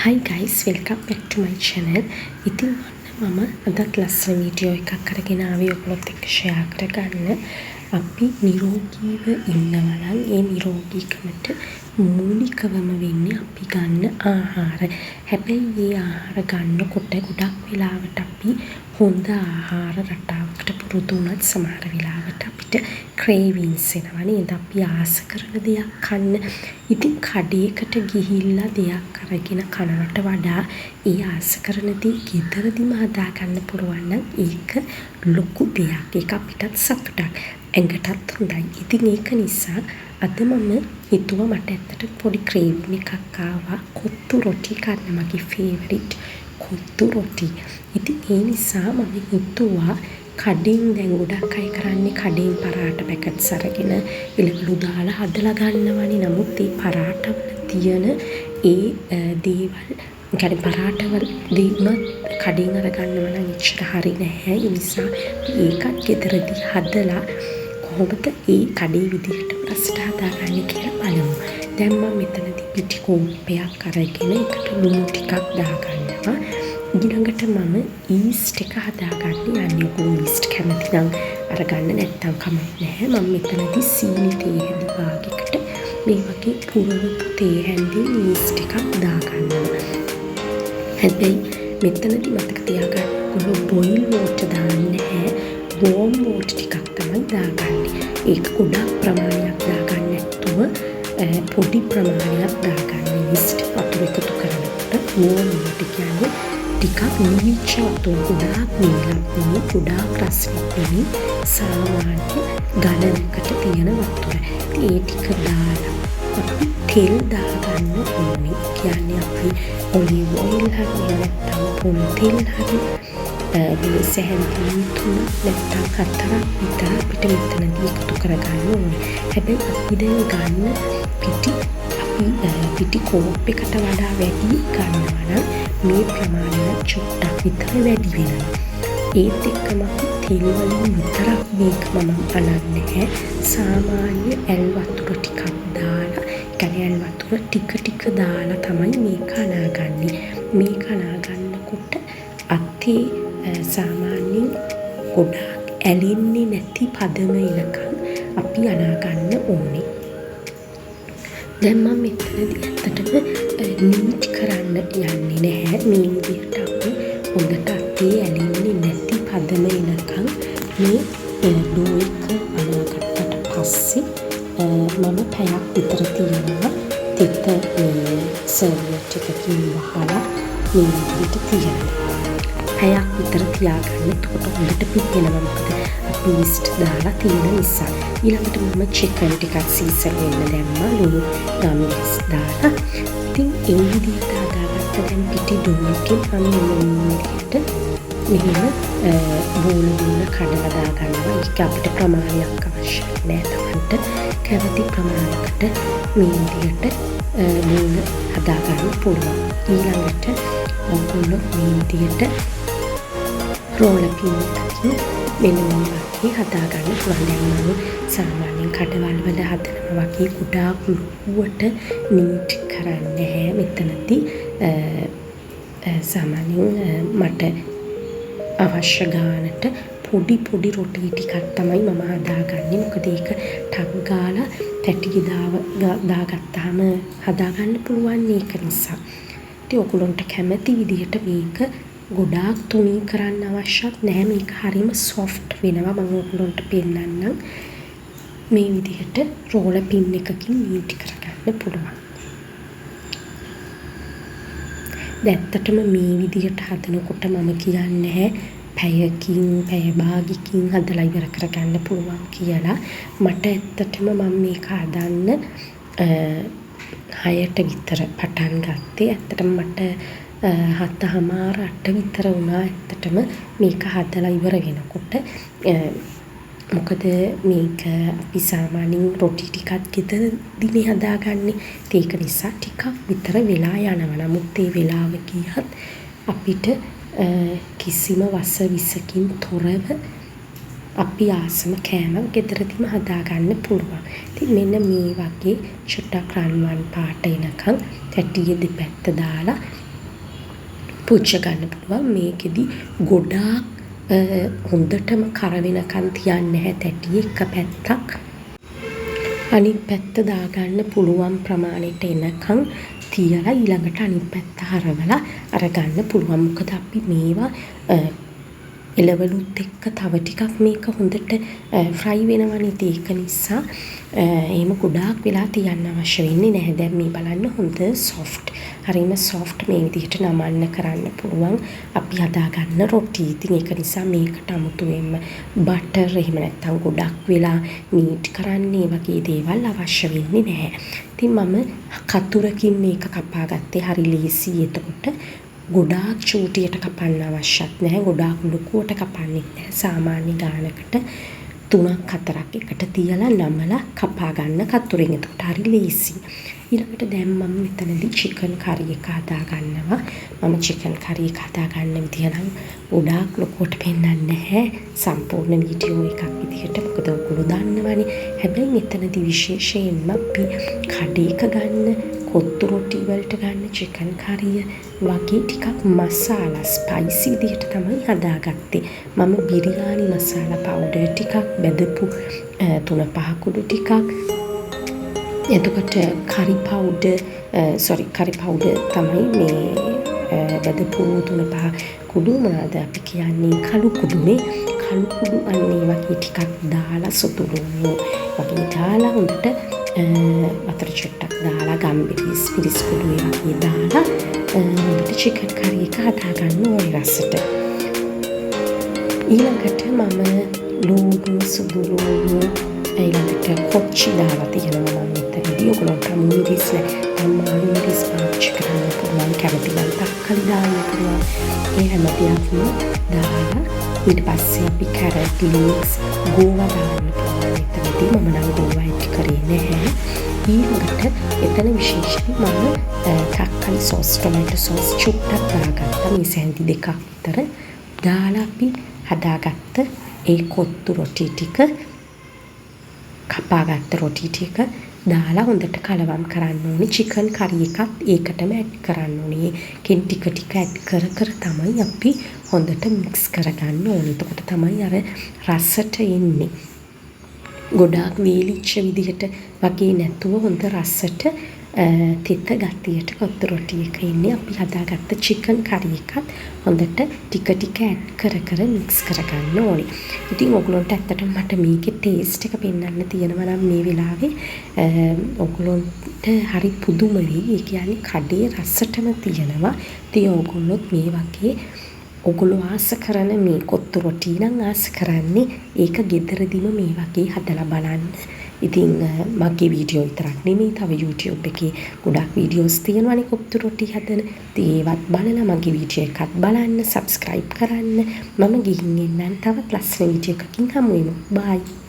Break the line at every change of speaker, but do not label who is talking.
Hi guys, welcome back to my channel. ඉතින් මම අදත් ලස්සන වීඩියෝ එකක් අරගෙන ආවේ ඔයගොල්ලොත් එක්ක ෂෙයා කරගන්න. අපි නිරෝගීව ඉන්නවා නම් ඒ නිරෝගීකමට මූලිකවම වෙන්නේ අපි ගන්න ආහාර. හැබැයි මේ ආහාර ගන්නකොට ගොඩක් වෙලාවට අපි හොඳ ආහාර රටාවකට පුරුදු වුණත් සමහර වෙලාවට අපිට ක්‍රේවින්ස් එනවා නේද? අපි ආස කරන දෙයක් කන්න. ඉතින් කඩේකට ගිහිල්ලා දෙයක් අරගෙන කනවට වඩා ඒ ආස කරන දේ ගෙදරදිම හදාගන්න පුළුවන් නම් ඒක ලොකු දෙයක්. ඒක අපිටත් සතුටක්. ඇඟටත් හොඳයි. ඉතින් ඒක නිසා අද මම හිතුවා මට ඇත්තට පොඩි ක්‍රේවින් එකක් ආවා. කොත්තු රොටි කන්න මගේ ෆේවරිට් කොත්තු රොටි. ඉතින් ඒ නිසා මම හිතුවා කඩෙන් දැන් ගොඩක් අය කරන්නේ කඩෙන් පරාට පැකට්ස් අරගෙන එළවලු දාලා හදලා ගන්නවනේ. නමුත් මේ පරාටවල තියෙන ඒ දේවල් يعني පරාටවල දෙන්නත් කඩෙන් අරගන්නව නම් එච්චර හරි නැහැ. ඒ නිසා ඒකත් ගෙදරදී හදලා කොහොමද ඒ කඩේ විදිහට රසට හදාගන්නේ කියලා බලමු. දැන් මම මෙතනදී පිටි කෝප්පයක් අරගෙන ඒකට ලුණු ටිකක් දාගන්නවා. ඊළඟට මම ඊස්ට් එක හදාගන්න යන්නේ. ඔයගොල්ලෝ ඊස්ට් කැමති නම් අරගන්න නැත්නම් කමක් නැහැ. මම මෙතනදී සීනි තේ හැඳි භාගයකට මේ වගේ පුරවපු තේ හැඳි ඊස්ට් එකක් දාගන්නවා. හැබැයි මෙතනදී මතක තියාගන්න ඔයගොල්ලෝ බොයිල් වෝටර් දාන්නේ නැහැ. වෝම් වෝටර් ටිකක් තමයි දාගන්නේ. ඒක ගොඩක් ප්‍රමාණයක් දාගන්න නැතුව පොඩි ප්‍රමාණයක් දාගන්න. ඊස්ට් වතුර එකතු කරනකොට වෝම් වෝටර් කියන්නේ ටිකක් නිවිච්ච වතුර, ගොඩාක් නිලක් නෙමෙයි, ගොඩාක් රසවත් නෙමෙයි, සාමාන්‍ය ගණනකට තියෙන වතුර. ඒ ටික දාලා අපි තෙල් දාගන්න ඕනේ. කියන්නේ අපි ඔලිව් ඔයිල් හරි නැත්නම් පොල් තෙල් හරි මේ සැහැල්ලු තුන නැත්නම් හතරක් විතර අපිට මෙතනදී එකතු කරගන්න ඕනේ. හැබැයි අපි දැන් ගන්න පිටි කෝප්පයකට වඩා වැඩි ගන්නවා නම් මේ ප්‍රමාණය චුට්ටක් විතර වැඩි වෙනවා. ඒත් එක්කම තෙල් වලින් විතරක් මේක මම අනන්නේ. සාමාන්‍ය ඇල් වතුර ටිකක් දාලා, ඇල් වතුර ටික දාලා තමයි මේක අනාගන්නේ. මේක අනාගන්නකොට අතේ සාමාන්‍යයෙන් ගොඩාක් ඇලෙන්නේ නැති පදම එනකන් අපි අනාගන්න ඕනේ. දැන් මම මෙතනදී ඇත්තටම නීට් කරන්න යන්නේ නැහැ. මේ විදිහට අපි හොඳට අතේ ඇලෙන්නේ නැති පදම එනකන් මේ ඩෝ එක අනාගත්තට පස්සේ මම පැයක් විතර තියනවා. තිත සර්වියට් එකකින් වහලා මේ විදිහට තියනවා. පැයක් විතර තියාගන්න. එතකොට හොඳට පිපෙනවා. මොකද අපි ඊස්ට් දාලා තියෙන නිසා. ඊළඟට මම චිකන් ටිකක් සීසන් වෙන්න දැම්මා. ලුණු ගම්ස් දාලා. ඉතින් ඒ විදිහට හදාගත්ත දැන් පිටි ඩෝ එකෙන් මම මෙහෙට බෝල බෝල කඩලා දාගන්නවා. ඒක අපිට ප්‍රමාණයක් අවශ්‍ය නැහැ. Tamanට කැමති ප්‍රමාණයකට මේ විදිහට බෝල හදාගන්න පුළුවන්. ඊළඟට ඔයගොල්ලෝ මේ විදිහට රෝල පින් එකකින් මෙන්න මේ වගේ හදාගන්න පුළුවන්. දැන් මම සාමාන්‍යයෙන් කඩවල් වල හදනවා වගේ කුඩා කුඩුවට නීට් කරන්නේ නැහැ. මෙතනදී සාමාන්‍යයෙන් මට අවශ්‍ය ගානට පොඩි රොටි ටිකක් තමයි මම හදාගන්නේ. මොකද ඒක ටක් ගාලා පැටිය දාගත්තාම හදාගන්න පුළුවන්. ඒක නිසා ඉතින් ඔයගොල්ලන්ට කැමති විදිහට මේක ගොඩාක් තුනී කරන්න අවශ්‍යත් නැහැ. මේක හරිම සොෆ්ට් වෙනවා. මම ඔයගොල්ලන්ට පෙන්නන්නම්. මේ විදිහට රෝල පින් එකකින් නීට් කරගන්න පුළුවන්. ඇත්තටම මේ විදිහට හදනකොට මම කියන්නේ පැයකින් පැය භාගයකින් හදලා ඉවර කරගන්න පුළුවන් කියලා. මට ඇත්තටම මම මේක හදන්න 6ට විතර පටන් ගත්තේ. ඇත්තටම මට 7:00 විතර වුණා ඇත්තටම මේක හදලා ඉවර වෙනකොට. මොකද මේක අපි සාමාන්‍යයෙන් රොටි ටිකක් ගෙදරදී හදාගන්නේ. ඒක නිසා ටිකක් විතර වෙලා යනවා. නමුත් ඒ වෙලාව ගියත් අපිට කිසිම වසවිසකින් තොරව අපි ආසම කෑමක් ගෙදරදීම හදාගන්න පුළුවන්. ඉතින් මෙන්න මේ වගේ චුට්ටක් රන්වන් පාට එනකන් පැටිය දෙපැත්ත දාලා පුච්ච ගන්න පුළුවන්. මේකෙදි ගොඩාක් හොඳටම කර වෙනකන් තියන්න නැහැ තැටියේ එක පැත්තක්. අනිත් පැත්ත දාගන්න පුළුවන් ප්‍රමාණයට එනකන් තියලා ඊළඟට අනිත් පැත්ත හරවලා අරගන්න පුළුවන්. මොකද අපි මේවා එළවලුත් එක්ක තව ටිකක් මේක හොඳට ෆ්‍රයි වෙනවනේ. ඒක නිසා එහෙම ගොඩාක් වෙලා තියන්න අවශ්‍ය වෙන්නේ නැහැ. දැන් මේ බලන්න හොඳ සොෆ්ට්. හරිම සොෆ්ට් මේ විදිහට නමන්න කරන්න පුළුවන්. අපි හදාගන්න රොටි. ඉතින් ඒක නිසා මේකට අමුතුවෙන්ම බටර් එහෙම නැත්නම් ගොඩක් වෙලා නීට් කරන්න ඒ වගේ දේවල් අවශ්‍ය වෙන්නේ නැහැ. ඉතින් මම කතුරකින් මේක කපා ගත්තේ. හරි ලේසි. එතකොට ගොඩාක් චූටියට කපන්න අවශ්‍යත් නැහැ. ගොඩාක් ලොකුවට කපන්නෙත් නැහැ. සාමාන්‍ය ගානකට 3-4ක් එකට තියලා නමලා කපා ගන්න කතුරෙන්. එතකොට හරි ලේසි. ඊළඟට දැන් මම මෙතනදී චිකන් කරි එක හදා ගන්නවා. මම චිකන් කරි එක හදා ගන්න විදිය නම් ගොඩාක් ලොකුවට පෙන්නන්නේ නැහැ. සම්පූර්ණ වීඩියෝ එකක් විදිහට. මොකද ඔයගොල්ලෝ දන්නවනේ. හැබැයි මෙතනදී විශේෂයෙන්ම අපි කඩේක ගන්න කොත්තු රොටි වලට ගන්න චිකන් කරිය වගේ ටිකක් මසාලා ස්පයිසි විදිහට තමයි හදාගත්තේ. මම බිරියානි මසාලා පවුඩර් ටිකක් බෙදපු 3-5 කුඩු ටිකක්, එතකොට කරි පවුඩර් තමයි මේ බෙදපු 3-5 කුඩු. මොනවාද අපි කියන්නේ කළු කුඩුනේ. කළු කුඩු අන්නේ වගේ ටිකක් දාලා සොතුරුණු වගේ දාලා හොඳට වතුර චුට්ටක් දාලා ගම්බිරිස් පිරිස් කුඩු වගේ දාලා හොඳට චිකන් කරි එක හදාගන්න ඕනේ රසට. ඊළඟට මම ලුණු සුදු ලුණු ඊළඟට කොච්චි දාලා තියෙනවා. මම මෙතනදී ඔයගොල්ලන්ට මිරිස් මිරිස් පාවිච්චි කරන්න පුළුවන්. කැමති නම් තක්කලි දාන්න පුළුවන්. ඒ හැම දෙයක්ම දාලා ඊට පස්සේ අපි කැරට් ලීක්ස් ගෝවා දාන්න පුළුවන්. එතනදී මම නම් ගෝවා ඇඩ් කරේ නැහැ. ඊළඟට එතන විශේෂයෙන් මම තක්කලි සෝස් ටොමැටෝ සෝස් චුට්ටක් දාගත්තා. මේ සැන්දි 2ක් විතර දාලා අපි හදාගත්ත ඒ කොත්තු රොටි ටික කපාගත්ත රොටි ටික දාලා හොඳට කලවම් කරන්න ඕනේ. චිකන් කරි එකත් ඒකටම ඇඩ් කරන්න ඕනේ. ඒකෙන් ටික ටික ඇඩ් කර තමයි අපි හොඳට මික්ස් කරගන්න ඕනේ. එතකොට තමයි අර රසට එන්නේ. ගොඩාක් වේලිච්ච විදිහට වගේ නැතුව හොඳ රසට තෙත ගතියට කොත්තු රොටි එක ඉන්නේ. අපි හදාගත්ත චිකන් කරි එකත් හොඳට ටික ටික ඇඩ් කර මික්ස් කරගන්න ඕනේ. ඉතින් ඔයගොල්ලන්ට ඇත්තටම මට මේකේ ටේස්ට් එක පෙන්වන්න තියෙනවා නම් මේ වෙලාවේ ඔයගොල්ලන්ට හරි පුදුම වෙයි. ඒ කියන්නේ කඩේ රසටම තියෙනවා. ඉතින් ඔයගොල්ලොත් මේ වගේ ඔයගොල්ලෝ ආස කරන මේ කොත්තු රොටි නම් ආස කරන්නේ ඒක ගෙදරදීම මේ වගේ හදලා බලන්න. ඉතින් මගේ වීඩියෝ විතරක් නෙමෙයි තව YouTube එකේ ගොඩක් වීඩියෝස් තියෙනවානේ කොත්තු රොටි හදන. ඉතින් ඒවත් බලලා මගේ වීඩියෝ එකත් බලන්න, subscribe කරන්න. මම ගිහින් එන්නම් තවත් ලස්සන වීඩියෝ එකකින් හමු වෙමු. bye.